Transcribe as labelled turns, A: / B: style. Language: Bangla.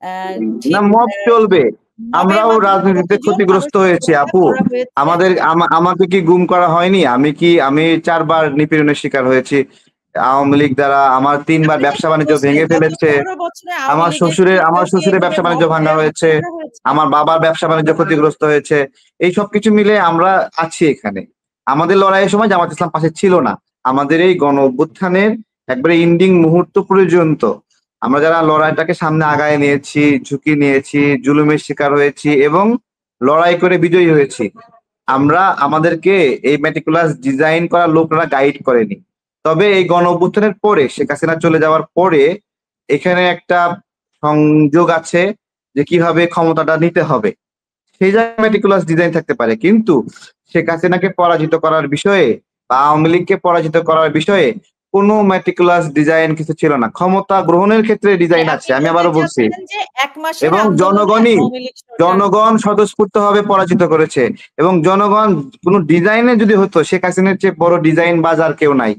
A: না
B: ঠিক
A: মব চলবে,
B: মবের
A: আমরাও
B: মাধ্যমে
A: রাজনীতিতে
B: কতজন
A: ক্ষতিগ্রস্ত
B: মানুষকে
A: হয়েছি
B: হত্যা
A: আপু।
B: করা হয়েছে।
A: আমাকে কি গুম করা হয়নি? আমি 4 বার নিপীড়নের শিকার হয়েছি আওয়ামী লীগ দ্বারা। আমার 3 বার
B: আপনি তো
A: ব্যবসা বাণিজ্য
B: বলছিলেন
A: ভেঙে
B: গত
A: ফেলেছে।
B: ১৫ বছরে আওয়ামী লীগের
A: আমার
B: শিবিরদেরকে
A: শ্বশুরের
B: এভাবে
A: ব্যবসা বাণিজ্য
B: মব
A: ভাঙা
B: দিয়ে
A: হয়েছে।
B: হত্যা করা হয়েছে।
A: আমার বাবার ব্যবসা বাণিজ্য ক্ষতিগ্রস্ত হয়েছে। এই সবকিছু মিলে আমরা আছি এখানে। আমাদের লড়াইয়ের সময় জামাত ইসলাম পাশে ছিল না। আমাদের এই গণ অভ্যুত্থানের একবারে এন্ডিং মুহূর্ত পর্যন্ত আমরা যারা লড়াইটাকে সামনে আগায় নিয়েছি, ঝুঁকি নিয়েছি, জুলুমের শিকার হয়েছি এবং লড়াই করে বিজয়ী হয়েছি। আমাদেরকে এই মেটিকুলাস ডিজাইন করা লোকরা গাইড করেনি। তবে এই গণ অভ্যুত্থানের পরে শেখ হাসিনা চলে যাওয়ার পরে এখানে একটা সংযোগ আছে যে কিভাবে ক্ষমতাটা নিতে হবে। সেই জায়গায় মেটিকুলাস ডিজাইন থাকতে পারে, কিন্তু শেখ হাসিনাকে পরাজিত করার বিষয়ে বা আওয়ামী লীগকে পরাজিত করার বিষয়ে কোনো মেটিকুলাস ডিজাইন কিছু ছিল না। ক্ষমতা গ্রহণের ক্ষেত্রে
B: মানে
A: ডিজাইন আছে,
B: আপনি
A: আমি
B: বলতে
A: আবারও বলছি।
B: চাচ্ছেন যে ১ মাসের
A: এবং
B: আন্দোলনে আওয়ামী লীগ সরকার
A: জনগণ স্বতঃস্ফূর্তভাবে পরাজিত করেছে এবং জনগণ কোনো ডিজাইনে যদি হতো শেখ হাসিনার চেয়ে বড় ডিজাইন বাজার কেউ নাই।